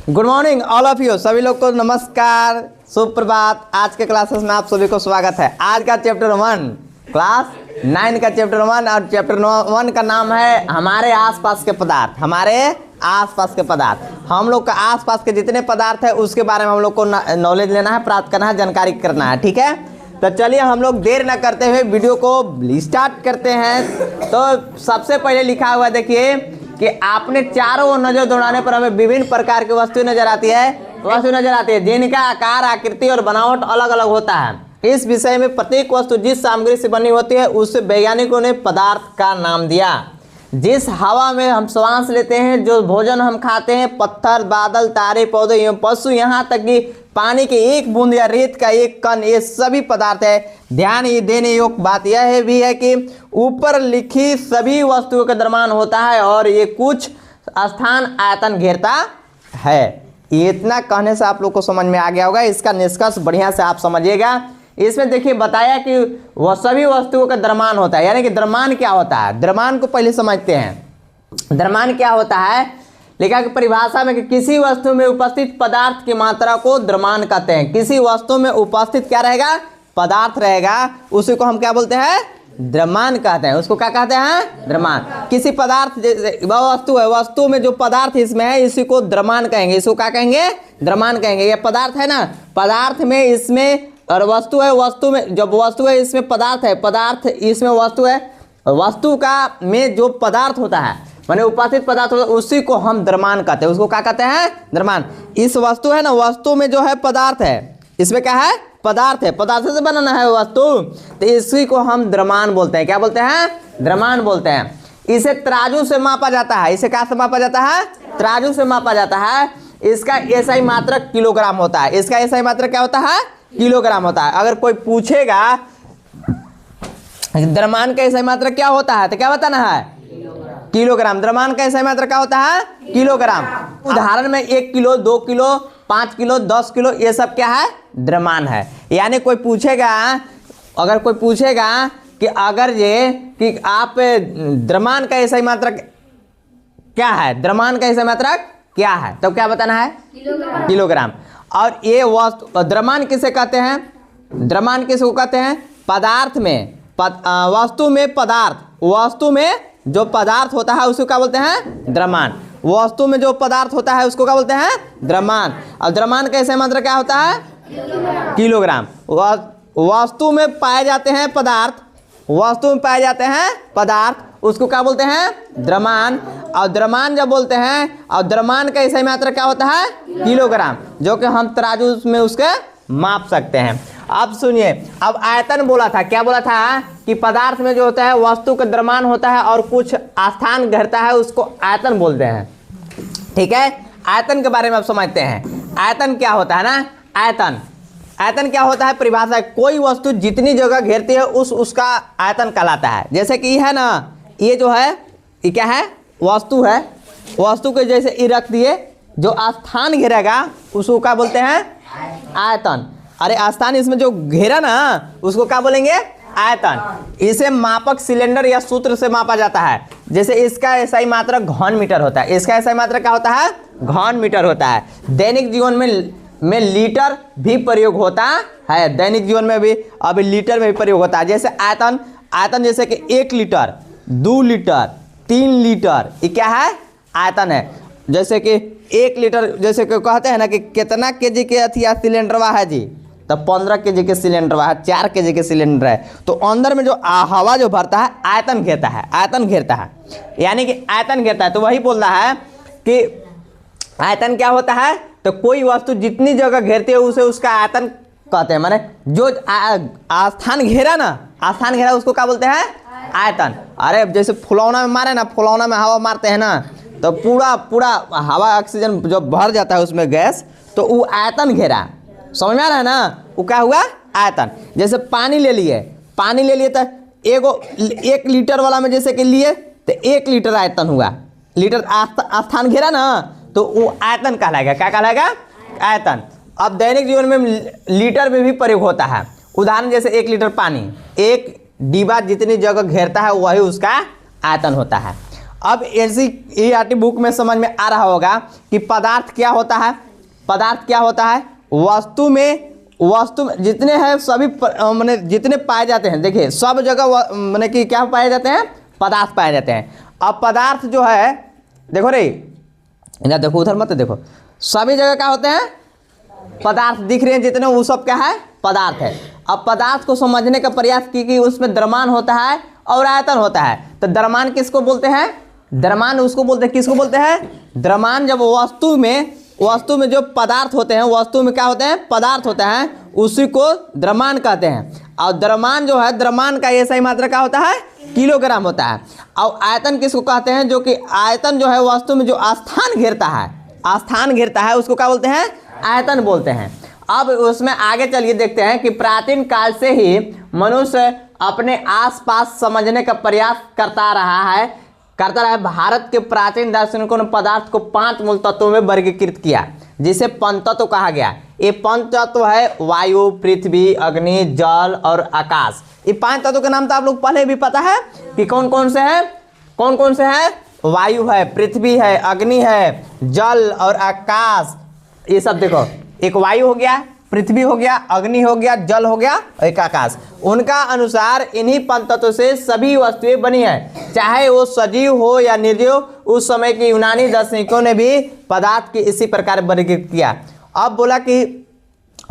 Good morning all of you, सभी लोग को नमस्कार, सुप्रभात। आज के क्लासेस में आप सभी को स्वागत है। आज का चैप्टर 1 क्लास 9 का चैप्टर 1 और चैप्टर 1 का नाम है हमारे आसपास के पदार्थ। हमारे आसपास के पदार्थ, हम लोग का आसपास के जितने पदार्थ है उसके बारे में हम लोग को नॉलेज लेना है, प्राप्त करना है, जानकारी करना है। ठीक है, तो चलिए हम लोग देर न करते हुए वीडियो को स्टार्ट करते हैं। तो सबसे पहले लिखा हुआ देखिए कि आपने चारों ओर नजर दौड़ाने पर हमें विभिन्न प्रकार की वस्तु नजर आती है जिनका आकार, आकृति और बनावट अलग अलग होता है। इस विषय में प्रत्येक वस्तु जिस सामग्री से बनी होती है उससे वैज्ञानिकों ने पदार्थ का नाम दिया। जिस हवा में हम श्वास लेते हैं, जो भोजन हम खाते हैं, पत्थर, बादल, तारे, पौधे एवं पशु, यहाँ तक कि पानी की एक बूंद या रेत का एक कण, ये सभी पदार्थ है। ध्यान देने योग्य बात यह है भी है कि ऊपर लिखी सभी वस्तुओं का द्रव्यमान होता है और ये कुछ स्थान आयतन घेरता है। इतना कहने से आप लोग को समझ में आ गया होगा। इसका निष्कर्ष बढ़िया से आप समझिएगा। इसमें देखिए बताया कि वह सभी वस्तुओं का द्रव्यमान होता है, यानी कि द्रव्यमान क्या होता है, द्रव्यमान को पहले समझते हैं। द्रव्यमान क्या होता है, लिखा कि परिभाषा में कि किसी वस्तु में उपस्थित पदार्थ की मात्रा को द्रव्यमान कहते हैं। किसी वस्तु में उपस्थित क्या रहेगा, पदार्थ रहेगा, उसी को हम क्या बोलते हैं, द्रव्यमान कहते हैं। उसको क्या कहते हैं, द्रव्यमान। किसी पदार्थ जैसे वह वस्तु है, वस्तु में जो पदार्थ इसमें है इसी को द्रव्यमान कहेंगे। इसको क्या कहेंगे, द्रव्यमान कहेंगे। ये पदार्थ है ना, पदार्थ में इसमें और वस्तु है, वस्तु में जब वस्तु है इसमें पदार्थ है, पदार्थ इसमें वस्तु है, वस्तु का में जो पदार्थ होता है माने उपस्थित पदार्थ होता है उसी को हम द्रव्यमान कहते हैं। उसको क्या कहते हैं, द्रव्यमान। इस वस्तु है ना, वस्तु में जो है पदार्थ है, इसमें क्या है, पदार्थ है, पदार्थ से बनाना है वस्तु, तो इसी को हम द्रव्यमान बोलते हैं। क्या बोलते हैं, द्रव्यमान बोलते हैं। इसे तराजू से मापा जाता है। इसे क्या से मापा जाता है, तराजू से मापा जाता है। इसका एसआई मात्रक किलोग्राम होता है। इसका एसआई मात्रक क्या होता है, किलोग्राम होता है। अगर कोई पूछेगा द्रव्यमान का एसआई मात्रक क्या होता है तो क्या बताना है, किलोग्राम। द्रव्यमान का एसआई मात्रक क्या होता है, किलोग्राम। उदाहरण में 1 किलो, 2 किलो, 5 किलो, 10 किलो, ये सब क्या है, द्रव्यमान है। यानी कोई पूछेगा, अगर कोई पूछेगा कि अगर ये कि आप द्रव्यमान का एसआई मात्रक क्या है, द्रव्यमान का एसआई मात्रक क्या है, तो क्या बताना है, किलोग्राम। और ये वस्तु द्रव्यमान किसे कहते हैं, द्रव्यमान किसको कहते हैं, पदार्थ में वस्तु में पदार्थ, वस्तु में जो पदार्थ होता है उसको क्या बोलते हैं, द्रव्यमान। वस्तु में जो पदार्थ होता है उसको क्या बोलते हैं, द्रव्यमान। और द्रव्यमान का एसआई मात्रक क्या होता है, किलोग्राम। वस्तु में पाए जाते हैं पदार्थ, वस्तु में पाए जाते हैं पदार्थ, उसको क्या बोलते हैं, द्रव्यमान। और द्रव्यमान जब बोलते हैं, और द्रव्यमान का एसआई मात्रक क्या होता है, किलोग्राम, जो कि हम तराजू में उसके माप सकते हैं। अब सुनिए, अब आयतन बोला था, क्या बोला था कि पदार्थ में जो होता है वस्तु का द्रव्यमान होता है और कुछ स्थान घेरता है, उसको आयतन बोलते हैं। ठीक है, आयतन के बारे में आप समझते हैं। आयतन क्या होता है ना, आयतन क्या होता है, परिभाषा है कोई वस्तु जितनी जगह घेरती है उसका आयतन कहलाता है। जैसे कि है ना, ये जो है ये क्या है, वस्तु है, वस्तु के जैसे ये रख दिए, जो स्थान घेरेगा उसको क्या बोलते हैं, आयतन। अरे स्थान इसमें जो घेरा ना उसको क्या बोलेंगे, आयतन। इसे मापक सिलेंडर या सूत्र से मापा जाता है। जैसे इसका एसआई मात्रक घन मीटर होता है, इसका एसआई मात्रक क्या होता है, घन मीटर होता है। दैनिक जीवन में लीटर भी प्रयोग होता है, दैनिक जीवन में भी अभी लीटर में भी प्रयोग होता है। जैसे आयतन जैसे कि 1 लीटर, 2 लीटर, 3 लीटर, ये क्या है, आयतन है। जैसे कि 1 लीटर, जैसे कि कहते हैं ना कि कितना केजी के अथिया सिलेंडरवा है जी, तो 15 केजी के सिलेंडरवा है, 4 केजी के सिलेंडर है, तो अंदर में जो हवा जो भरता है आयतन घेरता है, आयतन घेरता है, यानी कि आयतन घेरता है। तो वही बोल रहा है कि आयतन क्या होता है, तो कोई वस्तु जितनी जगह घेरती है उसे उसका आयतन कहते हैं। माने जो स्थान घेरा ना, स्थान घेरा उसको क्या बोलते हैं, आयतन। अरे जैसे फुलौना में मारे ना, फुलौना में हवा मारते हैं ना, तो पूरा हवा ऑक्सीजन जब भर जाता है उसमें गैस, तो वो आयतन घेरा। समझ में आ रहा है ना, वो क्या हुआ, आयतन। जैसे पानी ले लिए तो 1 लीटर वाला में जैसे कि लिए तो 1 लीटर आयतन हुआ, लीटर स्थान घेरा ना, तो वो आयतन कहलाएगा। क्या कहलाएगा, आयतन। अब दैनिक जीवन में लीटर में भी प्रयोग होता है। उदाहरण जैसे 1 लीटर पानी, 1 डिब्बा जितनी जगह घेरता है वही उसका आयतन होता है। अब ऐसी ERT बुक में समझ में आ रहा होगा कि पदार्थ क्या होता है। पदार्थ क्या होता है? वस्तु में जितने हैं सभी माने जितने पाए जाते हैं, देखिए सब जगह माने कि क्या पाए जाते हैं? पदार्थ पाए जाते हैं। अब पदार्थ जो है, देखो रे इधर देखो, उधर मत देखो, सभी जगह क्या होते हैं? पदार्थ दिख रहे हैं जितने, वो सब क्या है? पदार्थ है। अब पदार्थ को समझने का प्रयास की कि उसमें द्रव्यमान होता है और आयतन होता है। तो द्रव्यमान किसको बोलते हैं? द्रव्यमान उसको बोलते हैं, किसको बोलते हैं? द्रव्यमान जब वस्तु में जो पदार्थ होते हैं, वस्तु में क्या होते हैं? पदार्थ होता है, उसी को द्रव्यमान कहते हैं। और द्रव्यमान जो है, द्रव्यमान का ये सही मात्रा क्या होता है? किलोग्राम होता है। और आयतन किसको कहते हैं? जो कि आयतन जो है वस्तु में जो स्थान घेरता है उसको क्या बोलते हैं? आयतन बोलते हैं। अब उसमें आगे चलिए देखते हैं कि प्राचीन काल से ही मनुष्य अपने आसपास समझने का प्रयास करता रहा है। भारत के प्राचीन दार्शनिकों ने पदार्थ को 5 मूल तत्वों में वर्गीकृत किया, जिसे पंचतत्व कहा गया। ये पंचतत्व है वायु, पृथ्वी, अग्नि, जल और आकाश। ये 5 तत्वों के नाम तो आप लोग पहले भी पता है कि कौन कौन से हैं? वायु है, पृथ्वी है, अग्नि है, जल और आकाश। ये सब देखो, एक वायु हो गया, पृथ्वी हो गया, अग्नि हो गया, जल हो गया, एक आकाश। उनका अनुसार इन्हीं पंचतत्वों से सभी वस्तुएं बनी है, चाहे वो सजीव हो या निर्जीव। उस समय के यूनानी दार्शनिकों ने भी पदार्थ के इसी प्रकार वर्गीकृत किया। अब बोला कि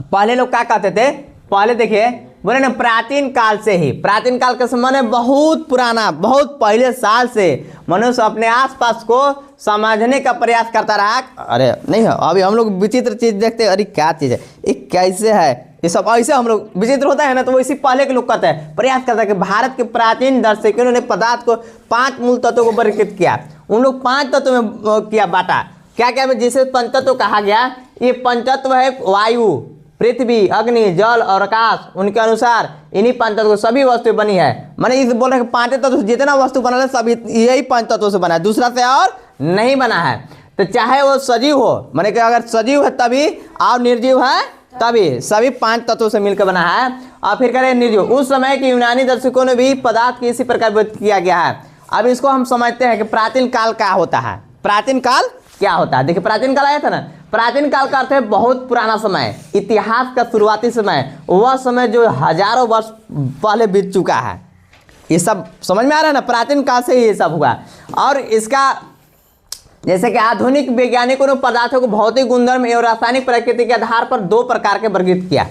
पहले लोग क्या कहते थे? पहले देखिए बोले ना, प्राचीन काल से ही, प्राचीन काल का समय बहुत पुराना, बहुत पहले साल से मनुष्य अपने आसपास को समझने का प्रयास करता रहा। अरे नहीं है, अभी हम लोग विचित्र चीज देखते हैं, अरे क्या चीज है, ये कैसे है, ये सब ऐसे हम लोग विचित्र होता है ना, तो वो इसी पहले के लोग कहते हैं, प्रयास करता है कि भारत के प्राचीन दार्शनिकों ने पदार्थ को 5 मूल तत्वों को वर्गीकृत किया। उन लोग 5 तत्वों में किया बांटा। क्या क्या जिसे पंचतत्व कहा गया? ये पंचतत्व है वायु, पृथ्वी, अग्नि, जल और आकाश। उनके अनुसार इन्हीं 5 तत्वों से सभी वस्तु बनी है। मैंने इस बोल रहे 5 तत्व जितना वस्तु बना है सभी यही 5 तत्वों से बना है, दूसरा से और नहीं बना है। तो चाहे वो सजीव हो, मैंने कहा अगर सजीव है तभी और निर्जीव है तभी, सभी 5 तत्वों से मिलकर बना है। और फिर करें निर्जीव। उस समय के यूनानी दर्शकों ने भी पदार्थ की इसी प्रकार व्यक्त किया गया है। अब इसको हम समझते हैं कि प्राचीन काल क्या होता है। प्राचीन काल क्या होता है? देखिए प्राचीन काल आया था ना, प्राचीन काल का अर्थ है बहुत पुराना समय, इतिहास का शुरुआती समय, वह समय जो हजारों वर्ष पहले बीत चुका है। ये सब समझ में आ रहा है ना? प्राचीन काल से ही ये सब हुआ। और इसका जैसे कि आधुनिक वैज्ञानिकों ने पदार्थों को भौतिक गुणधर्म एवं रासायनिक प्रकृति के आधार पर 2 प्रकार के वर्गीकृत किया।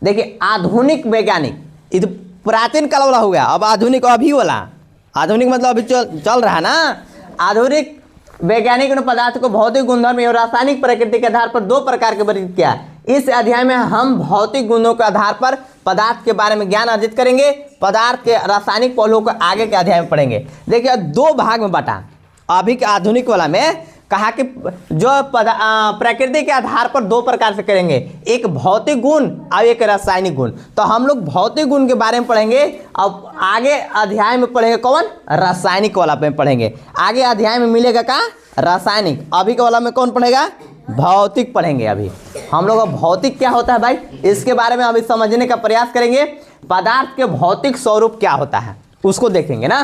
देखिए आधुनिक वैज्ञानिक, ये तो प्राचीन काल वाला हो गया। अब आधुनिक अभी वाला, आधुनिक मतलब अभी चल रहा है ना। आधुनिक वैज्ञानिक ने पदार्थ को भौतिक गुणधर्म एवं रासायनिक प्रकृति के आधार पर 2 प्रकार के वर्गीकृत किया। इस अध्याय में हम भौतिक गुणों के आधार पर पदार्थ के बारे में ज्ञान अर्जित करेंगे। पदार्थ के रासायनिक पहलुओं को आगे के अध्याय में पढ़ेंगे। देखिए 2 भाग में बांटा। अभी के आधुनिक वाला में कहा कि जो प्रकृति के आधार पर 2 प्रकार से करेंगे, एक भौतिक गुण और एक रासायनिक गुण। तो हम लोग भौतिक गुण के बारे में पढ़ेंगे और आगे अध्याय में पढ़ेंगे कौन? रासायनिक वाला में पढ़ेंगे। आगे अध्याय में मिलेगा का? रासायनिक। अभी के वाला में कौन पढ़ेगा? भौतिक पढ़ेंगे। अभी हम लोग भौतिक क्या होता है भाई, इसके बारे में अभी समझने का प्रयास करेंगे। पदार्थ के भौतिक स्वरूप क्या होता है उसको देखेंगे ना।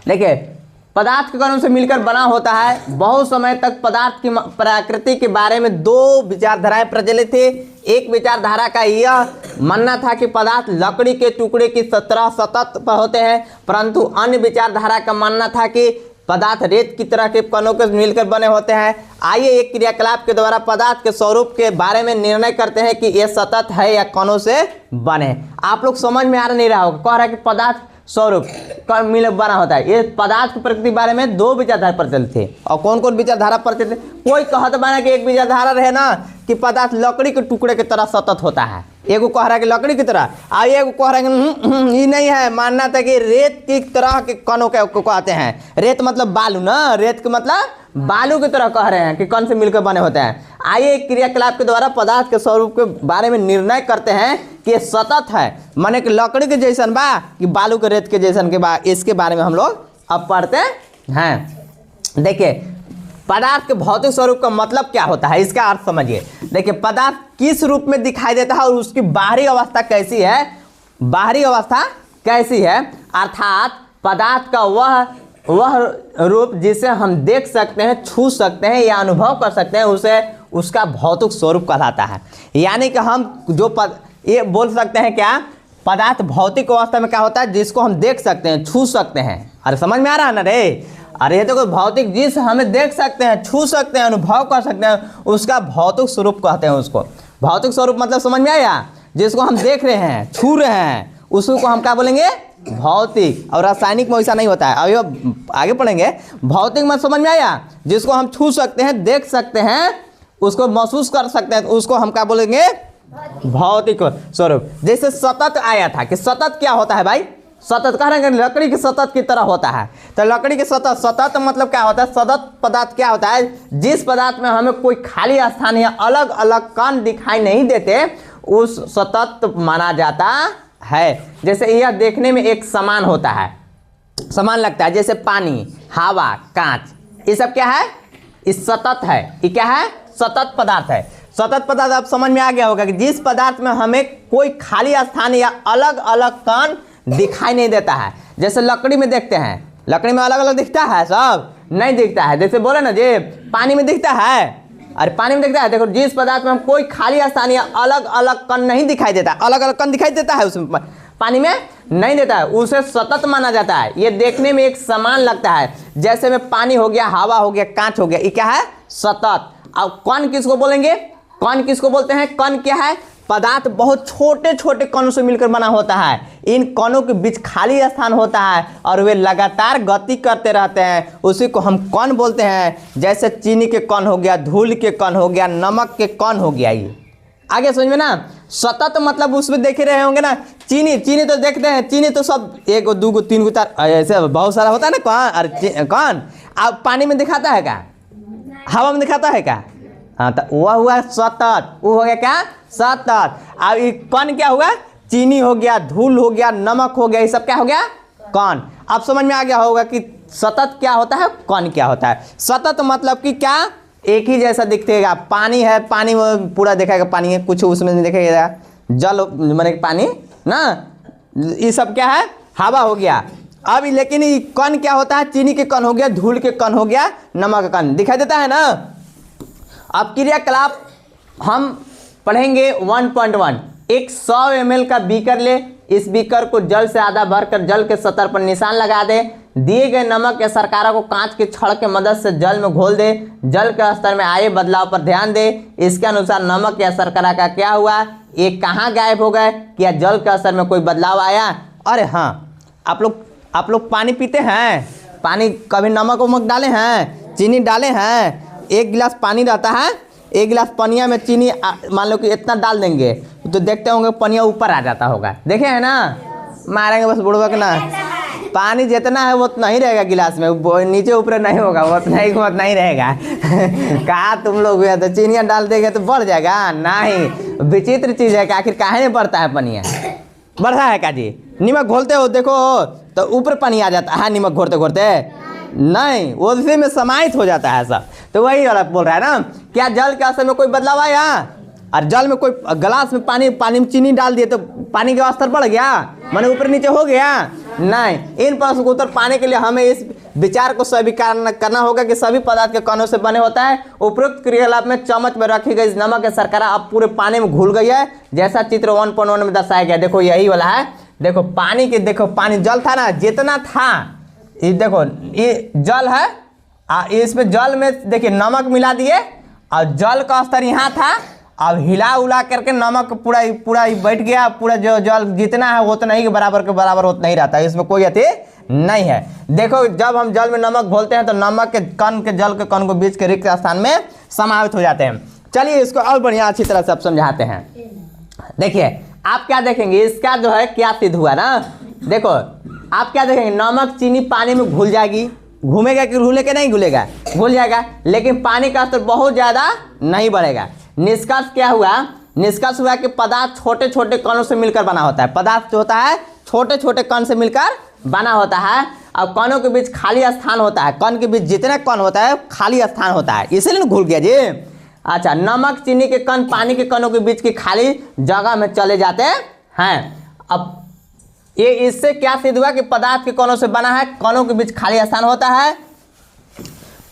देखिए पदार्थ के कणों से मिलकर बना होता है। बहुत समय तक पदार्थ की प्रकृति के बारे में 2 विचारधाराएं प्रचलित थे। एक विचारधारा का यह मानना था कि पदार्थ लकड़ी के टुकड़े की तरह सतत पर होते हैं, परंतु अन्य विचारधारा का मानना था कि पदार्थ रेत की तरह के कणों के मिलकर बने होते हैं। आइए एक क्रियाकलाप के द्वारा पदार्थ के स्वरूप के बारे में निर्णय करते हैं कि यह सतत है या कणों से बने। आप लोग समझ में आ नहीं रहा होगा, कह रहा है कि पदार्थ स्वरूप मिल बना होता है। ये पदार्थ की प्रकृति बारे में 2 विचारधारा प्रचलित थे। और कौन कौन विचारधारा प्रचलित थे? कोई कहत बना कि एक विचारधारा रहे ना कि पदार्थ लकड़ी के टुकड़े की तरह सतत होता है, एगो कह रहा है कि लकड़ी की तरह, और एगो कह रहा है कि ये नहीं है, मानना था कि रेत की तरह के कणों को कहते हैं। रेत मतलब बालू ना, रेत के मतलब बालू की तरह कह रहे हैं कि कण से मिलकर बने होते हैं। आइए एक क्रियाकलाप के द्वारा पदार्थ के स्वरूप के बारे में निर्णय करते हैं कि ये सतत है, माने कि लकड़ी के जैसन बा कि बालू के रेत के जैसन के बा। इसके बारे में हम लोग अब पढ़ते हैं। देखिए पदार्थ के भौतिक स्वरूप का मतलब क्या होता है, इसका अर्थ समझिए। देखिए पदार्थ किस रूप में दिखाई देता है और उसकी बाहरी अवस्था कैसी है, बाहरी अवस्था कैसी है, अर्थात पदार्थ का वह रूप जिसे हम देख सकते हैं, छू सकते हैं या अनुभव कर सकते हैं, उसे उसका भौतिक स्वरूप कहलाता है। यानी कि हम जो ये बोल सकते हैं क्या, पदार्थ भौतिक अवस्था में क्या होता है, जिसको हम देख सकते हैं, छू सकते हैं। अरे समझ में आ रहा है ना रे? अरे ये तो कोई भौतिक जिस हमें देख सकते हैं, छू सकते हैं, अनुभव कर सकते हैं, उसका भौतिक स्वरूप कहते हैं उसको। भौतिक स्वरूप मतलब समझ में आया? जिसको हम देख रहे हैं, छू रहे हैं, उसको हम क्या बोलेंगे, भौतिक। और रासायनिक में वैसा नहीं होता है, अभी आगे पढ़ेंगे। भौतिक मत समझ में आया? जिसको हम छू सकते हैं, देख सकते हैं, उसको महसूस कर सकते हैं, उसको हम क्या बोलेंगे, भौतिक स्वरूप। जैसे सतत आया था कि सतत क्या होता है भाई, सतत कह रहे हैं लकड़ी के सतत की तरह होता है। तो लकड़ी के सतत, सतत मतलब क्या होता है, सतत पदार्थ क्या होता है, जिस पदार्थ में हमें कोई खाली स्थान या अलग अलग कण दिखाई नहीं देते, उस सतत माना जाता है। जैसे यह देखने में एक समान होता है, समान लगता है, जैसे पानी, हवा, कांच, ये सब क्या है, इस सतत है। ये क्या है, सतत पदार्थ है। सतत पदार्थ अब समझ में आ गया होगा कि जिस पदार्थ में हमें कोई खाली स्थान या अलग अलग कण दिखाई नहीं देता है। जैसे लकड़ी में देखते हैं, लकड़ी में अलग अलग दिखता है, सब नहीं दिखता है। जैसे बोले ना जी पानी में दिखता है, अरे पानी में दिखता है। देखो जिस पदार्थ में हम कोई खाली स्थान या अलग अलग कण नहीं दिखाई देता, अलग अलग कण दिखाई देता है उसमें, पानी में नहीं देता है, उसे सतत माना जाता है। ये देखने में एक समान लगता है, जैसे में पानी हो गया, हवा हो गया, कांच हो गया, ये क्या है, सतत। अब कण किसको बोलेंगे, कण किसको बोलते हैं, कण क्या है, पदार्थ बहुत छोटे छोटे कणों से मिलकर बना होता है। इन कणों के बीच खाली स्थान होता है और वे लगातार गति करते रहते हैं, उसी को हम कण बोलते हैं। जैसे चीनी के कण हो गया, धूल के कण हो गया, नमक के कण हो गया। ये आगे समझ में ना। सतत मतलब उसमें देख रहे होंगे ना, चीनी, चीनी तो देखते हैं, चीनी तो सब एक दो गो तीन गो तार ऐसे बहुत सारा होता है ना कण। अरे कण अब पानी में दिखाता है क्या, हवा में दिखाता है क्या, हाँ, तो वह हुआ सतत, वो हो गया क्या, सतत। अब ये कण क्या हुआ, चीनी हो गया, धूल हो गया, नमक हो गया, ये सब क्या हो गया, कण। अब समझ में आ गया होगा कि सतत क्या होता है, कण क्या होता है। सतत मतलब कि क्या, एक ही जैसा दिखेगा। पानी है, पानी में पूरा दिखेगा पानी है, कुछ उसमें नहीं दिखेगा। जल माने पानी ना, ये सब क्या है, हवा हो गया। अब लेकिन ये कण क्या होता है, चीनी के कण हो गया, धूल के कण हो गया, नमक का कण दिखाई देता है ना। अब क्रियाकलाप हम पढ़ेंगे 1.1। एक 100 ml का बीकर ले, इस बीकर को जल से आधा भरकर जल के सतह पर निशान लगा दे। दिए गए नमक या शर्करा को कांच के छड़ के मदद से जल में घोल दे। जल के स्तर में आए बदलाव पर ध्यान दे। इसके अनुसार नमक या शर्करा का क्या हुआ, ये कहाँ गायब हो गए, क्या जल के स्तर में कोई बदलाव आया। अरे हाँ, आप लोग पानी पीते हैं, पानी कभी नमक वमक डाले हैं, चीनी डाले हैं। एक गिलास पानी रहता है, एक गिलास पनिया में चीनी मान लो कि इतना डाल देंगे तो देखते होंगे पनिया ऊपर आ जाता होगा, देखे है ना, मारेंगे बस बुढ़वा के ना। पानी जितना है वो उतना ही रहेगा गिलास में, नीचे ऊपर नहीं होगा, वो उतना ही रहेगा। कहा तुम लोग तो चीनियाँ डाल देंगे तो बढ़ जाएगा, नहीं। विचित्र चीज़ है कि आखिर काहे नहीं बढ़ता है पनिया, बढ़ता है का जी। नमक घोलते हो देखो तो ऊपर पानी आ जाता है, नमक घोरते घोरते नहीं, वो उसी में समाहित हो जाता है सब। तो वही वाला बोल रहा है ना, क्या जल के स्तर में कोई बदलाव आया, और जल में कोई गिलास में पानी में चीनी डाल दिए तो पानी का स्तर बढ़ गया, माने ऊपर नीचे हो गया, नहीं। इन प्रश्नों को उत्तर पाने के लिए हमें इस विचार को स्वीकार करना होगा कि सभी पदार्थ के कणों से बने होता है। उपरोक्त क्रियाकलाप में चम्मच में रखी गई नमक या शर्करा अब पूरे पानी में घुल गई है, जैसा चित्र 1.1 में दर्शाया गया। देखो यही वाला है, देखो पानी के, देखो पानी जल था ना, जितना था, ये देखो ये जल है, इसमें जल में देखिए नमक मिला दिए और जल का स्तर यहाँ था, अब हिला उला करके नमक पूरा बैठ गया, पूरा जो जल जितना है उतना ही के बराबर उतना ही रहता है, इसमें कोई अति नहीं है। देखो जब हम जल में नमक घोलते हैं तो नमक के कण के जल के कण को बीच के रिक्त स्थान में समाहित हो जाते हैं। चलिए इसको और बढ़िया अच्छी तरह से आप समझाते हैं। देखिए आप क्या देखेंगे, इसका जो है क्या सिद्ध हुआ ना, देखो आप क्या देखेंगे, नमक चीनी पानी में घुल जाएगी, घूमेगा कि घुले के नहीं घुलेगा, घुल जाएगा, लेकिन पानी का स्तर बहुत ज़्यादा नहीं बढ़ेगा। निष्कर्ष क्या हुआ, निष्कर्ष हुआ कि पदार्थ छोटे छोटे कणों से मिलकर बना होता है। पदार्थ जो होता है छोटे छोटे कण से मिलकर बना होता है। अब कणों के बीच खाली स्थान होता है, कण के बीच जितने कण होता है खाली स्थान होता है, इसलिए घुल गया जी। अच्छा, नमक चीनी के कण पानी के कणों के बीच की खाली जगह में चले जाते हैं। अब ये इससे क्या सिद्ध हुआ कि पदार्थ के कणों से बना है, कणों के बीच खाली स्थान होता है।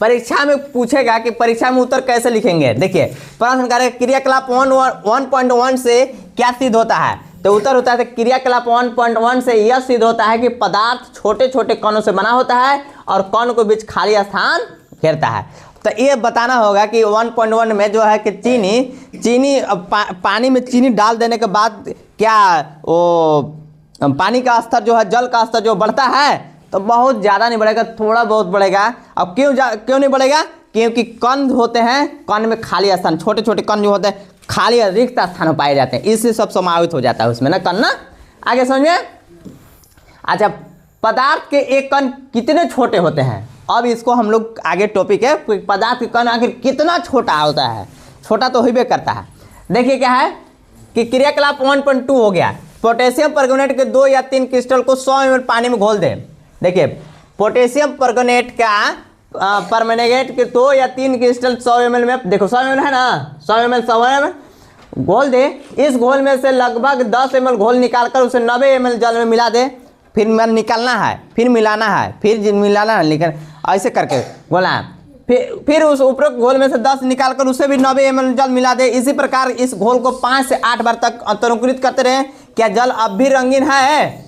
परीक्षा में पूछेगा कि परीक्षा में उत्तर कैसे लिखेंगे। देखिए प्रश्न करेगा क्रियाकलाप 1.1 से क्या सिद्ध होता है, तो उत्तर होता है क्रियाकलाप 1.1 से यह सिद्ध होता है कि पदार्थ छोटे छोटे कणों से बना होता है और कणों के बीच खाली स्थान घेरता है। तो ये बताना होगा कि 1.1 में जो है कि चीनी पानी में चीनी डाल देने के बाद क्या वो पानी का स्तर जो है, जल का स्तर जो बढ़ता है, तो बहुत ज़्यादा नहीं बढ़ेगा, थोड़ा बहुत बढ़ेगा। अब क्यों नहीं बढ़ेगा, क्योंकि कण होते हैं, कण में खाली स्थान, छोटे छोटे कण जो होते हैं खाली रिक्त स्थान पाए जाते हैं, इससे सब समावित हो जाता है उसमें ना कण ना। आगे समझिए। अच्छा, पदार्थ के एक कण कितने छोटे होते हैं, अब इसको हम लोग आगे टॉपिक है पदार्थ के कण आखिर कितना छोटा होता है। छोटा तो ही करता है। देखिए क्या है कि क्रियाकलाप 1.2 हो गया, पोटेशियम परगोनेट के 2 या 3 क्रिस्टल को 100 ml पानी में घोल दें। देखिए पोटेशियम परगोनेट का परमैंगनेट के 2 या 3 क्रिस्टल 100 ml में, देखो 100 ml है ना, 100 ml घोल दे। इस घोल में से लगभग 10 ml घोल निकालकर उसे 90 ml जल में मिला दे। फिर निकालना है, फिर मिलाना है, फिर मिलाना है, लेकिन ऐसे करके घोला है। फिर उस उपरोक्त घोल में से 10 निकालकर उसे भी 90 ml जल मिला दे। इसी प्रकार इस घोल को 5 से 8 बार तक अंतरुकृत करते रहे। क्या जल अब भी रंगीन है?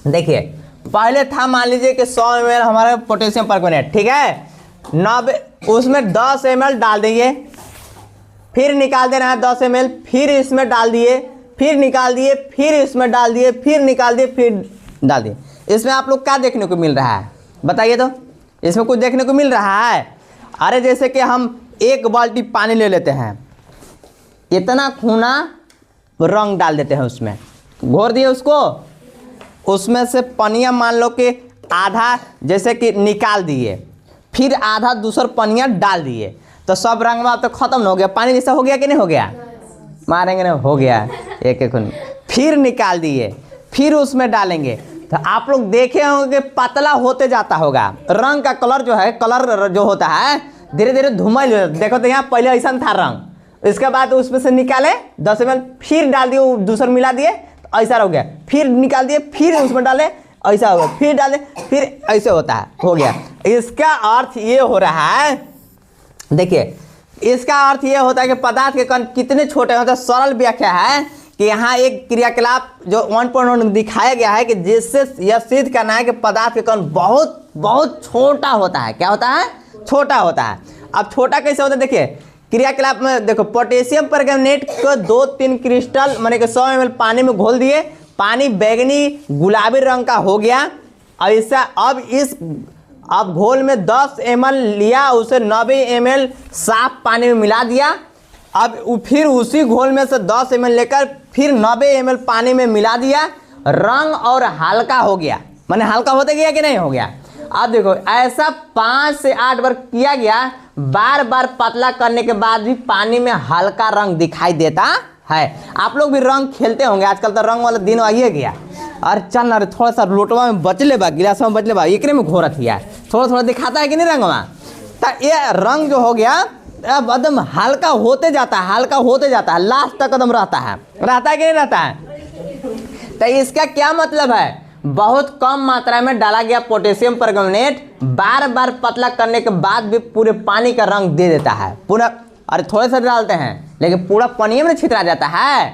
देखिए पहले था, मान लीजिए कि 100 ml हमारा पोटेशियम परमैंगनेट, ठीक है, 90 उसमें 10 ml डाल देंगे, फिर निकाल देना है 10 ml, फिर इसमें डाल दिए, फिर निकाल दिए, फिर इसमें डाल दिए, फिर निकाल दिए, फिर डाल दिए। इसमें आप लोग क्या देखने को मिल रहा है बताइए तो, इसमें कुछ देखने को मिल रहा है? अरे जैसे कि हम 1 बाल्टी पानी ले लेते हैं, इतना खूना रंग डाल देते हैं, उसमें घोर दिए उसको, उसमें से पनिया मान लो कि आधा जैसे कि निकाल दिए, फिर आधा दूसर पनिया डाल दिए, तो सब रंग में तो खत्म हो गया, पानी जैसा हो गया कि नहीं हो गया? मारेंगे ना, हो गया एक एक। फिर निकाल दिए, फिर उसमें डालेंगे, तो आप लोग देखे होंगे पतला होते जाता होगा रंग का कलर जो है, कलर जो होता है धीरे धीरे धूमल। देखो तो यहाँ पहले ऐसा था रंग, इसके बाद उसमें से निकाले 10 ml, फिर डाल दिए, दूसर मिला दिए, तो ऐसा हो गया, फिर निकाल दिए, फिर उसमें डाले, ऐसा हो गया, फिर डाले, फिर ऐसे होता है, हो गया। इसका अर्थ ये हो रहा है, देखिए इसका अर्थ ये होता है कि पदार्थ के कण कितने छोटे होते हैं। सरल व्याख्या है कि यहाँ एक क्रियाकलाप जो 1.1 दिखाया गया है कि जिससे यह सिद्ध करना है कि पदार्थ के कण बहुत बहुत छोटा होता है। क्या होता है? छोटा होता है। अब छोटा कैसे होता है? देखिए क्रियाकलाप में देखो, पोटेशियम परमैंगनेट को 2-3 क्रिस्टल माने कि 100 ml पानी में घोल दिए, पानी बैगनी गुलाबी रंग का हो गया। ऐसा अब घोल में 10 ml लिया, उसे 90 ml साफ पानी में मिला दिया। अब फिर उसी घोल में से 10 ml लेकर फिर 90 ml पानी में मिला दिया, रंग और हल्का हो गया, माने हल्का होते गया कि नहीं हो गया? अब देखो ऐसा 5 से 8 बार किया गया, बार बार पतला करने के बाद भी पानी में हल्का रंग दिखाई देता है। आप लोग भी रंग खेलते होंगे, आजकल तो रंग वाला दिन आइए गया। अरे चल ना, थोड़ा सा लोटवा में बच ले बा, गिलास में बच ले बा, एकरे में घोरत हिया, थोड़ा थोड़ा दिखाता है कि नहीं रंगवा? तो ये रंग जो हो गया अब एकदम हल्का होते जाता है, हल्का होते जाता है, लास्ट तक एकदम रहता है कि नहीं रहता है? तो इसका क्या मतलब है? बहुत कम मात्रा में डाला गया पोटेशियम परमैंगनेट बार बार पतला करने के बाद भी पूरे पानी का रंग दे देता है पूरा। अरे थोड़े से डालते हैं लेकिन पूरा पानी में छितरा जाता है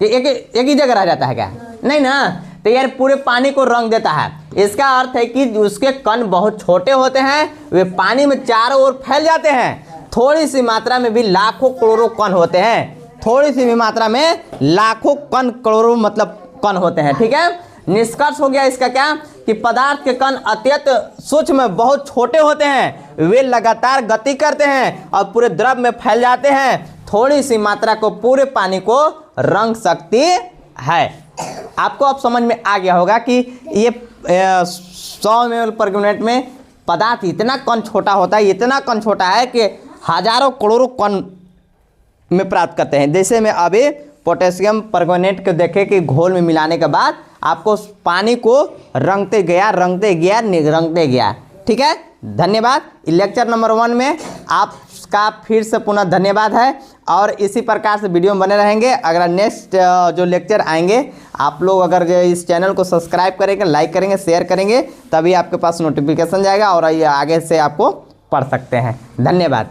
कि एक ही जगह रह जाता है क्या? नहीं ना, तो यार पूरे पानी को रंग देता है। इसका अर्थ है कि उसके कण बहुत छोटे होते हैं, वे पानी में चारों ओर फैल जाते हैं। थोड़ी सी मात्रा में भी लाखों करोड़ों कण होते हैं, थोड़ी सी भी मात्रा में लाखों कण करोड़ों मतलब कण होते हैं। ठीक है, निष्कर्ष हो गया इसका क्या कि पदार्थ के कण अत्यंत सूक्ष्म बहुत छोटे होते हैं, वे लगातार गति करते हैं और पूरे द्रव में फैल जाते हैं। थोड़ी सी मात्रा को पूरे पानी को रंग सकती है। आपको अब समझ में आ गया होगा कि ये 100 ml पर मिनट में पदार्थ इतना कण छोटा होता है, इतना कण छोटा है कि हजारों करोड़ों कण में प्राप्त करते हैं। जैसे मैं अभी पोटेशियम परमैंगनेट को देखे कि घोल में मिलाने के बाद आपको पानी को रंगते गया। ठीक है, धन्यवाद। लेक्चर नंबर 1 में आपका फिर से पुनः धन्यवाद है और इसी प्रकार से वीडियो में बने रहेंगे। अगर नेक्स्ट जो लेक्चर आएंगे आप लोग अगर जो इस चैनल को सब्सक्राइब करेंगे, लाइक करेंगे, शेयर करेंगे, तभी आपके पास नोटिफिकेशन जाएगा और ये आगे से आपको पढ़ सकते हैं। धन्यवाद।